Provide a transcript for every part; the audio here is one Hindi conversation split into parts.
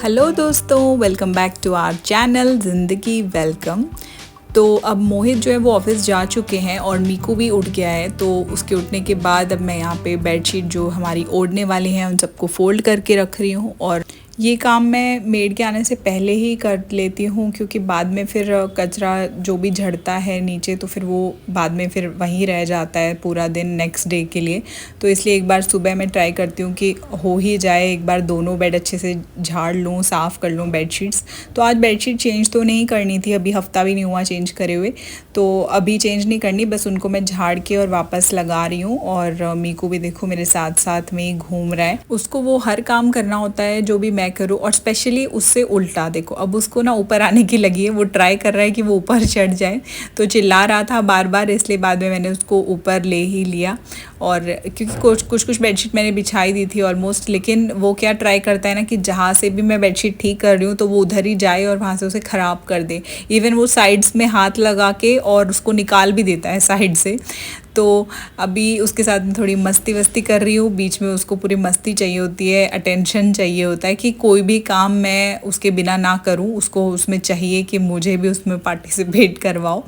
हेलो दोस्तों, welcome back to our channel Zindagi welcome. तो अब मोहित जो है वो ऑफिस जा चुके हैं और मीकू भी उठ गया है। तो उसके उठने के बाद अब मैं यहाँ पे बेडशीट जो हमारी ओढ़ने वाली हैं उन सबको फोल्ड करके रख रही हूँ। और ये काम मैं मेड के आने से पहले ही कर लेती हूँ, क्योंकि बाद में फिर कचरा जो भी झड़ता है नीचे तो फिर वो बाद में फिर वहीं रह जाता है पूरा दिन नेक्स्ट डे के लिए। तो इसलिए एक बार सुबह मैं ट्राई करती हूँ कि हो ही जाए, एक बार दोनों बेड अच्छे से झाड़ लूँ, साफ़ कर लूँ बेडशीट्स। तो आज बेडशीट चेंज तो नहीं करनी थी, अभी हफ़्ता भी नहीं हुआ चेंज करे हुए, तो अभी चेंज नहीं करनी, बस उनको मैं झाड़ के और वापस लगा रही हूँ। और मीकू भी देखो मेरे साथ साथ में ही घूम रहा है। उसको वो हर काम करना होता है जो भी मैं करूँ, और स्पेशली उससे उल्टा। देखो अब उसको ना ऊपर आने की लगी है, वो ट्राई कर रहा है कि वो ऊपर चढ़ जाए, तो चिल्ला रहा था बार बार, इसलिए बाद में मैंने उसको ऊपर ले ही लिया। और क्योंकि कुछ बेडशीट मैंने बिछाई दी थी ऑलमोस्ट, लेकिन वो क्या ट्राई करता है ना कि जहाँ से भी मैं बेडशीट ठीक कर रही हूँ तो वो उधर ही जाए और वहाँ से उसे ख़राब कर दे। इवन वो साइड्स में हाथ लगा के और उसको निकाल भी देता है साइड से। तो अभी उसके साथ में थोड़ी मस्ती वस्ती कर रही हूँ। बीच में उसको पूरी मस्ती चाहिए होती है, अटेंशन चाहिए होता है कि कोई भी काम मैं उसके बिना ना करूँ, उसको उसमें चाहिए कि मुझे भी उसमें पार्टिसिपेट करवाओ।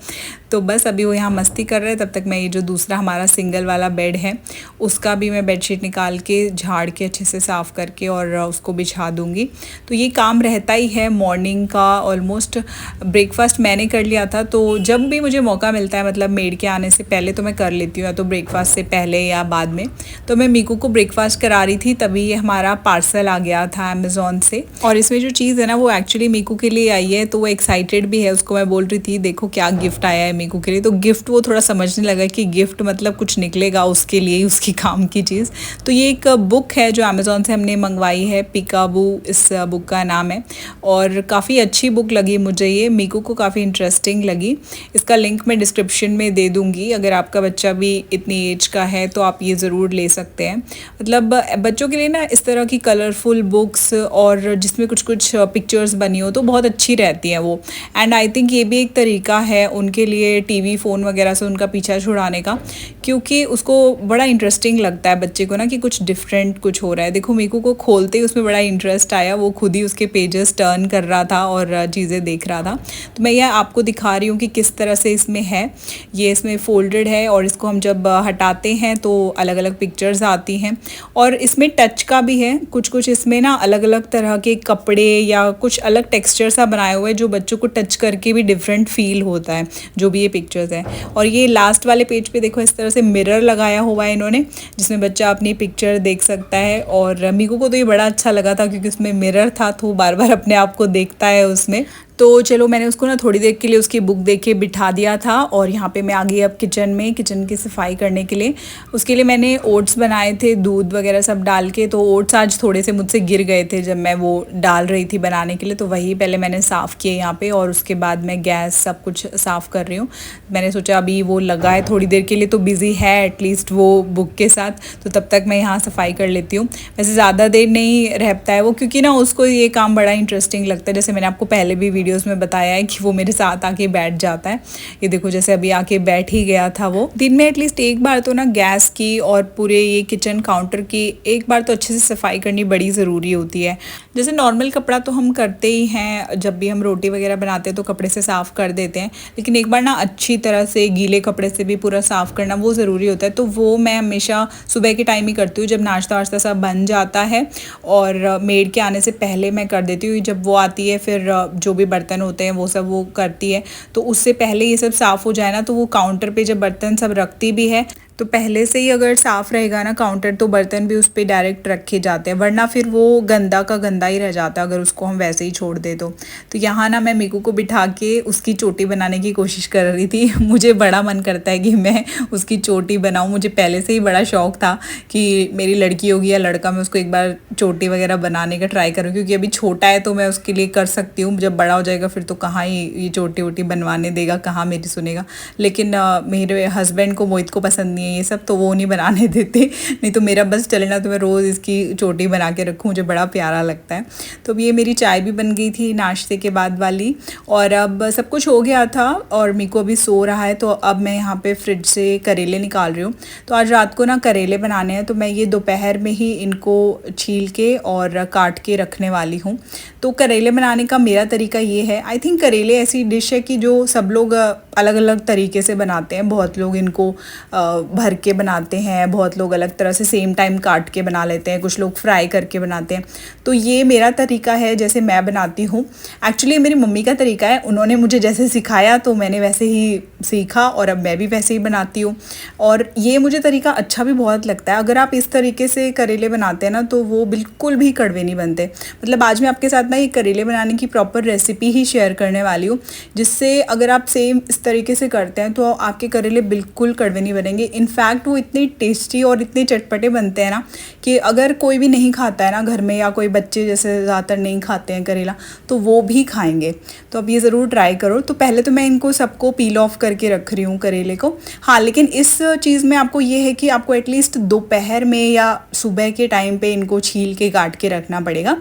तो बस अभी वो यहाँ मस्ती कर रहे हैं, तब तक मैं ये जो दूसरा हमारा सिंगल वाला बेड है उसका भी मैं बेडशीट निकाल के झाड़ के अच्छे से साफ़ करके और उसको बिछा दूँगी। तो ये काम रहता ही है मॉर्निंग का। ऑलमोस्ट ब्रेकफास्ट मैंने कर लिया था, तो जब भी मुझे मौका मिलता है, मतलब मेड के आने से पहले तो मैं कर लेती हूँ, या तो ब्रेकफास्ट से पहले या बाद में। तो मैं मीकू को ब्रेकफास्ट करा रही थी, तभी ये हमारा पार्सल आ गया था अमेज़ॉन से। और इसमें जो चीज़ है ना वो एक्चुअली मीकू के लिए आई है, तो वो एक्साइटेड भी है। उसको मैं बोल रही थी देखो क्या गिफ्ट आया है मीकू के लिए। तो गिफ्ट वो थोड़ा समझने लगा कि गिफ्ट मतलब कुछ निकलेगा उसके लिए, उसकी काम की चीज़। तो ये एक बुक है जो अमेज़ॉन से हमने मंगवाई है, पिकाबू इस बुक का नाम है। और काफ़ी अच्छी बुक लगी मुझे ये, मीकू को काफ़ी इंटरेस्टिंग लगी। इसका लिंक मैं डिस्क्रिप्शन में दे दूँगी। अगर आपका बच्चा भी इतनी एज का है तो आप ये ज़रूर ले सकते हैं। मतलब बच्चों के लिए ना इस तरह की कलरफुल बुक्स और जिसमें कुछ कुछ पिक्चर्स बनी हो तो बहुत अच्छी रहती हैं वो। एंड आई थिंक ये भी एक तरीका है उनके लिए टीवी फ़ोन वगैरह से उनका पीछा छुड़ाने का, क्योंकि उसको बड़ा इंटरेस्टिंग लगता है बच्चे को ना कि कुछ डिफरेंट कुछ हो रहा है। देखो मीकू को खोलते ही उसमें बड़ा इंटरेस्ट आया, वो खुद ही उसके पेजेस टर्न कर रहा था और चीज़ें देख रहा था। तो मैं यह आपको दिखा रही हूँ कि किस तरह से इसमें है। ये इसमें फोल्डेड है और इसको हम जब हटाते हैं तो अलग अलग पिक्चर्स आती हैं। और इसमें टच का भी है, कुछ कुछ इसमें ना अलग अलग तरह के कपड़े या कुछ अलग टेक्सचर सा बनाए हुए हैं जो बच्चों को टच करके भी डिफरेंट फील होता है, जो भी ये पिक्चर्स हैं। और ये लास्ट वाले पेज पे देखो इस तरह से मिरर लगाया हुआ है इन्होंने, जिसमें बच्चा अपनी पिक्चर देख सकता है। और मीकू को तो ये बड़ा अच्छा लगा था क्योंकि उसमें मिरर था, तो बार बार अपने आप को देखता है उसमें। तो चलो मैंने उसको ना थोड़ी देर के लिए उसकी बुक देख के बिठा दिया था। और यहाँ पे मैं आ गई अब किचन में, किचन की सफाई करने के लिए। उसके लिए मैंने ओट्स बनाए थे दूध वगैरह सब डाल के। तो ओट्स आज थोड़े से मुझसे गिर गए थे जब मैं वो डाल रही थी बनाने के लिए, तो वही पहले मैंने साफ़ किए यहाँ पे, और उसके बाद मैं गैस सब कुछ साफ़ कर रही हूँ। मैंने सोचा अभी वो लगा है थोड़ी देर के लिए तो बिज़ी है एटलीस्ट वो बुक के साथ, तो तब तक मैं यहाँ सफाई कर लेती हूँ। वैसे ज़्यादा देर नहीं रहता है वो, क्योंकि ना उसको ये काम बड़ा इंटरेस्टिंग लगता है। जैसे मैंने आपको पहले भी वीडियोस में बताया है कि वो मेरे साथ आके बैठ जाता है। ये देखो जैसे अभी आके बैठ ही गया था वो। दिन में एटलीस्ट एक बार तो ना गैस की और पूरे ये किचन काउंटर की एक बार तो अच्छे से सफाई करनी बड़ी ज़रूरी होती है। जैसे नॉर्मल कपड़ा तो हम करते ही हैं, जब भी हम रोटी वगैरह बनाते हैं तो कपड़े से साफ़ कर देते हैं, लेकिन एक बार ना अच्छी तरह से गीले कपड़े से भी पूरा साफ़ करना वो ज़रूरी होता है। तो वो मैं हमेशा सुबह के टाइम ही करती हूँ, जब नाश्ता वाश्ता सब बन जाता है। और मेड के आने से पहले मैं कर देती हूँ, जब वो आती है फिर जो भी बर्तन होते हैं वो सब वो करती है, तो उससे पहले ये सब साफ़ हो जाए ना, तो वो काउंटर पे जब बर्तन सब रखती भी है तो पहले से ही अगर साफ़ रहेगा ना काउंटर, तो बर्तन भी उस पर डायरेक्ट रखे जाते हैं, वरना फिर वो गंदा का गंदा ही रह जाता है अगर उसको हम वैसे ही छोड़ दे तो यहाँ ना मैं मीकू को बिठा के उसकी चोटी बनाने की कोशिश कर रही थी। मुझे बड़ा मन करता है कि मैं उसकी चोटी बनाऊँ, मुझे पहले से ही बड़ा शौक़ था कि मेरी लड़की होगी या लड़का, मैं उसको एक बार चोटी वगैरह बनाने का ट्राई करूँ, क्योंकि अभी छोटा है तो मैं उसके लिए कर सकती हूँ, जब बड़ा हो जाएगा फिर तो कहाँ ही ये चोटी वोटी बनवाने देगा, कहाँ मेरी सुनेगा। लेकिन मेरे हस्बैंड को, मोहित को पसंद नहीं है ये सब तो वो नहीं बनाने देते, नहीं तो मेरा बस चले ना तो मैं रोज़ इसकी चोटी बना के रखूँ, मुझे बड़ा प्यारा लगता है। तो अब ये मेरी चाय भी बन गई थी नाश्ते के बाद वाली, और अब सब कुछ हो गया था और मीको अभी सो रहा है। तो अब मैं यहाँ पे फ्रिज से करेले निकाल रही हूँ। तो आज रात को ना करेले बनाने हैं, तो मैं ये दोपहर में ही इनको छील के और काट के रखने वाली हूँ। तो करेले बनाने का मेरा तरीका ये है, आई थिंक करेले ऐसी डिश है कि जो सब लोग अलग अलग तरीके से बनाते हैं। बहुत लोग इनको भर के बनाते हैं, बहुत लोग अलग तरह से सेम टाइम काट के बना लेते हैं, कुछ लोग फ्राई करके बनाते हैं। तो ये मेरा तरीका है जैसे मैं बनाती हूँ। एक्चुअली मेरी मम्मी का तरीका है, उन्होंने मुझे जैसे सिखाया तो मैंने वैसे ही सीखा और अब मैं भी वैसे ही बनाती हूँ। और ये मुझे तरीका अच्छा भी बहुत लगता है। अगर आप इस तरीके से करेले बनाते हैं ना तो वो बिल्कुल भी कड़वे नहीं बनते। मतलब आज मैं आपके साथ ना ये करेले बनाने की प्रॉपर रेसिपी ही शेयर करने वाली हूँ, जिससे अगर आप सेम इस तरीके से करते हैं तो आपके करेले बिल्कुल कड़वे नहीं बनेंगे। इनफैक्ट वो इतने टेस्टी और इतने चटपटे बनते हैं ना कि अगर कोई भी नहीं खाता है ना घर में, या कोई बच्चे जैसे ज़्यादातर नहीं खाते हैं करेला, तो वो भी खाएंगे। तो अब ये ज़रूर ट्राई करो। तो पहले तो मैं इनको सबको पील ऑफ करके रख रही हूँ करेले को। हाँ, लेकिन इस चीज़ में आपको ये है कि आपको एटलीस्ट दोपहर में या सुबह के टाइम पे इनको छील के काट के रखना पड़ेगा।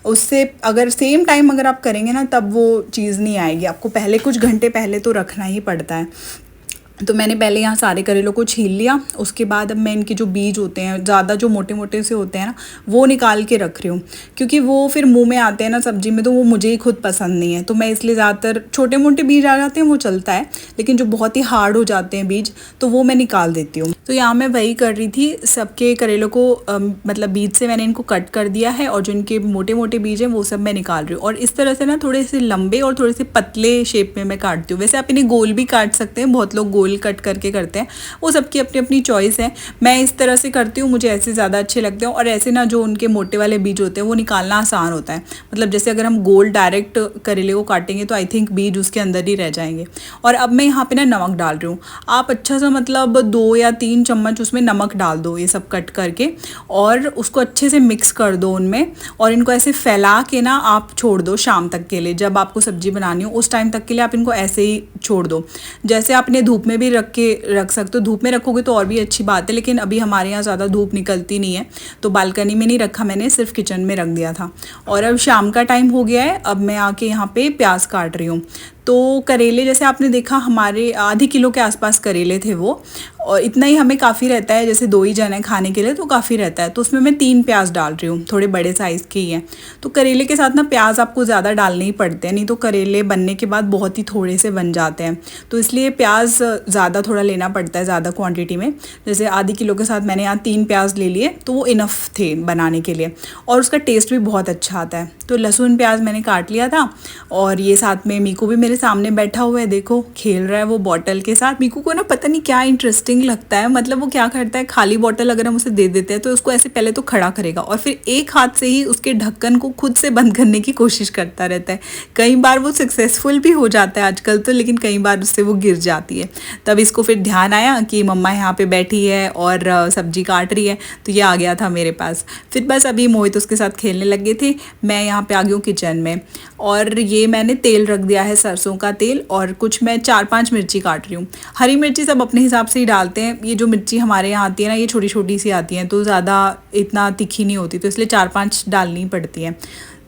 उससे अगर सेम टाइम अगर आप करेंगे ना तब वो चीज़ नहीं आएगी। आपको पहले कुछ घंटे पहले तो रखना ही पड़ता है। तो मैंने पहले यहाँ सारे करेलों को छील लिया। उसके बाद अब मैं इनके जो बीज होते हैं, ज़्यादा जो मोटे मोटे से होते हैं ना, वो निकाल के रख रही हूँ, क्योंकि वो फिर मुंह में आते हैं ना सब्जी में, तो वो मुझे ही खुद पसंद नहीं है। तो मैं इसलिए ज़्यादातर छोटे मोटे बीज आ जाते हैं वो चलता है, लेकिन जो बहुत ही हार्ड हो जाते हैं बीज तो वो मैं निकाल देती हूँ। तो यहाँ मैं वही कर रही थी, सबके करेलों को मतलब बीज से मैंने इनको कट कर दिया है और जो इनके मोटे मोटे बीज हैं वो सब मैं निकाल रही हूँ। और इस तरह से ना थोड़े से लंबे और थोड़े से पतले शेप में मैं काटती हूँ। वैसे आप इन्हें गोल भी काट सकते हैं, बहुत लोग गोल कट करके करते हैं, वो सबकी अपनी अपनी चॉइस है। मैं इस तरह से करती हूँ, मुझे ऐसे ज़्यादा अच्छे लगते हैं। और ऐसे ना जो उनके मोटे वाले बीज होते हैं वो निकालना आसान होता है। मतलब जैसे अगर हम गोल डायरेक्ट करेले को काटेंगे तो आई थिंक बीज उसके अंदर ही रह जाएंगे। और अब मैं यहाँ पे ना नमक डाल रही हूँ। आप अच्छा सा मतलब 2 या 3 चम्मच उसमें नमक डाल दो, ये सब कट करके, और उसको अच्छे से मिक्स कर दो उनमें। और इनको ऐसे फैला के ना आप छोड़ दो शाम तक के लिए। जब आपको सब्जी बनानी हो उस टाइम तक के लिए आप इनको ऐसे ही छोड़ दो। जैसे आप इन्हें धूप में भी रख सकते हो, धूप में रखोगे तो और भी अच्छी बात है, लेकिन अभी हमारे यहाँ ज़्यादा धूप निकलती नहीं है तो बालकनी में नहीं रखा मैंने, सिर्फ किचन में रख दिया था। और अब शाम का टाइम हो गया है, अब मैं आके यहाँ पे प्याज काट रही हूँ। तो करेले जैसे आपने देखा हमारे आधी किलो के आसपास करेले थे वो, और इतना ही हमें काफ़ी रहता है, जैसे 2 ही जने खाने के लिए तो काफ़ी रहता है। तो उसमें मैं 3 प्याज डाल रही हूँ, थोड़े बड़े साइज़ के ही हैं। तो करेले के साथ ना प्याज आपको ज़्यादा डालने ही पड़ते हैं, नहीं तो करेले बनने के बाद बहुत ही थोड़े से बन जाते हैं। तो इसलिए प्याज ज़्यादा थोड़ा लेना पड़ता है, ज़्यादा क्वान्टिटी में। जैसे आधी किलो के साथ मैंने यहाँ 3 प्याज ले लिए तो वो इनफ थे बनाने के लिए, और उसका टेस्ट भी बहुत अच्छा आता है। तो लहसुन प्याज मैंने काट लिया था, और ये साथ में मीकू भी मेरे सामने बैठा हुआ है, देखो खेल रहा है वो बॉटल के साथ। मीकू को ना पता नहीं क्या इंटरेस्टिंग लगता है, मतलब वो क्या करता है, खाली बॉटल अगर हम उसे दे देते हैं तो उसको ऐसे पहले तो खड़ा करेगा और फिर एक हाथ से ही उसके ढक्कन को खुद से बंद करने की कोशिश करता रहता है। कई बार वो सक्सेसफुल भी हो जाता है आजकल तो, लेकिन कई बार उससे वो गिर जाती है। तब इसको फिर ध्यान आया कि मम्मा यहाँ पे बैठी है और सब्जी काट रही है, तो ये आ गया था मेरे पास। फिर बस अभी मोहित उसके साथ खेलने लगे थे, मैं यहाँ पे आ गई हूँ किचन में। और ये मैंने तेल रख दिया है, सरसों का तेल, और कुछ मैं 4-5 मिर्ची काट रही हूँ। हरी मिर्ची सब अपने हिसाब से ही डालते हैं। ये जो मिर्ची हमारे यहाँ आती है ना, ये छोटी छोटी सी आती हैं, तो ज़्यादा इतना तीखी नहीं होती, तो इसलिए 4-5 डालनी पड़ती हैं।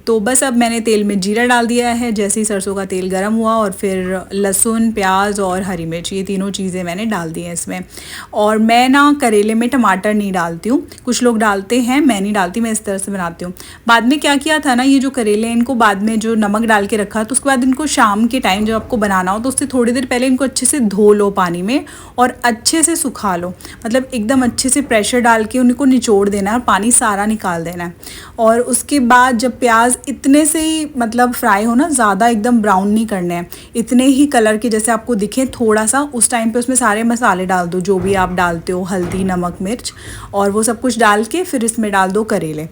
तो बस अब मैंने तेल में जीरा डाल दिया है, जैसे ही सरसों का तेल गर्म हुआ, और फिर लहसुन, प्याज और हरी मिर्च, ये तीनों चीज़ें मैंने डाल दी हैं इसमें। और मैं ना करेले में टमाटर नहीं डालती हूँ, कुछ लोग डालते हैं, मैं नहीं डालती, मैं इस तरह से बनाती हूँ। बाद में क्या किया था ना, ये जो करेले हैं इनको बाद में जो नमक डाल के रखा, तो उसके बाद इनको शाम के टाइम जब आपको बनाना हो तो उससे थोड़ी देर पहले इनको अच्छे से धो लो पानी में और अच्छे से सुखा लो। मतलब एकदम अच्छे से प्रेशर डाल के उनको निचोड़ देना है और पानी सारा निकाल देना है। और उसके बाद जब प्याज इतने से ही मतलब फ्राई हो ना, ज़्यादा एकदम ब्राउन नहीं करने हैं, इतने ही कलर के जैसे आपको दिखे थोड़ा सा, उस टाइम पे उसमें सारे मसाले डाल दो जो भी आप डालते हो, हल्दी, नमक, मिर्च, और वो सब कुछ डाल के फिर इसमें डाल दो करेले।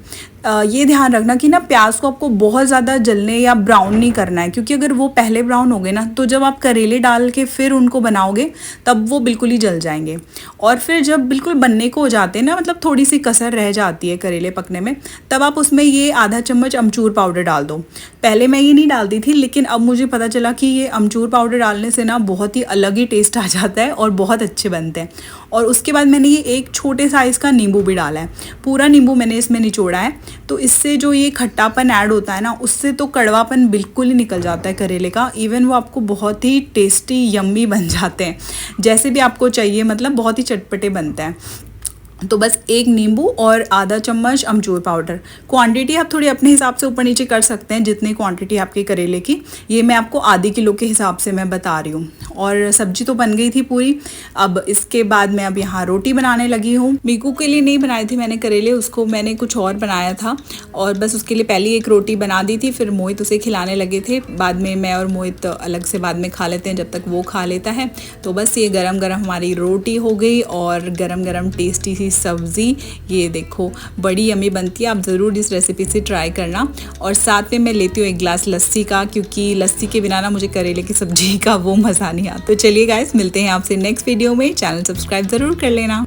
ये ध्यान रखना कि ना प्याज को आपको बहुत ज़्यादा जलने या ब्राउन नहीं करना है, क्योंकि अगर वो पहले ब्राउन हो गए ना तो जब आप करेले डाल के फिर उनको बनाओगे तब वो बिल्कुल ही जल जाएंगे। और फिर जब बिल्कुल बनने को हो जाते हैं ना, मतलब थोड़ी सी कसर रह जाती है करेले पकने में, तब आप उसमें ये आधा चम्मच अमचूर पाउडर डाल दो। पहले मैं ये नहीं डालती थी, लेकिन अब मुझे पता चला कि ये अमचूर पाउडर डालने से ना बहुत ही अलग ही टेस्ट आ जाता है और बहुत अच्छे बनते हैं। और उसके बाद मैंने ये एक छोटे साइज़ का नींबू भी डाला है, पूरा नींबू मैंने इसमें निचोड़ा है। तो इससे जो ये खट्टापन ऐड होता है ना, उससे तो कड़वापन बिल्कुल ही निकल जाता है करेले का। इवन वो आपको बहुत ही टेस्टी यम्मी बन जाते हैं, जैसे भी आपको चाहिए, मतलब बहुत ही चटपटे बनते हैं। तो बस एक नींबू और आधा चम्मच अमचूर पाउडर। क्वांटिटी आप थोड़ी अपने हिसाब से ऊपर नीचे कर सकते हैं, जितनी क्वांटिटी आपके करेले की। ये मैं आपको आधे किलो के हिसाब से मैं बता रही हूँ। और सब्जी तो बन गई थी पूरी। अब इसके बाद मैं अब यहाँ रोटी बनाने लगी हूँ। मीकू के लिए नहीं बनाए थे मैंने करेले, उसको मैंने कुछ और बनाया था और बस उसके लिए पहले एक रोटी बना दी थी। फिर मोहित उसे खिलाने लगे थे, बाद में मैं और मोहित अलग से बाद में खा लेते हैं जब तक वो खा लेता है। तो बस ये गरम गरम हमारी रोटी हो गई और गरम गरम टेस्टी सी सब्ज़ी। ये देखो बड़ी यम्मी बनती है, आप ज़रूर इस रेसिपी से ट्राई करना। और साथ में मैं लेती हूँ एक गिलास लस्सी का, क्योंकि लस्सी के बिना ना मुझे करेले की सब्जी का वो मज़ा नहीं आता। तो चलिए गाइस, मिलते हैं आपसे नेक्स्ट वीडियो में। चैनल सब्सक्राइब ज़रूर कर लेना।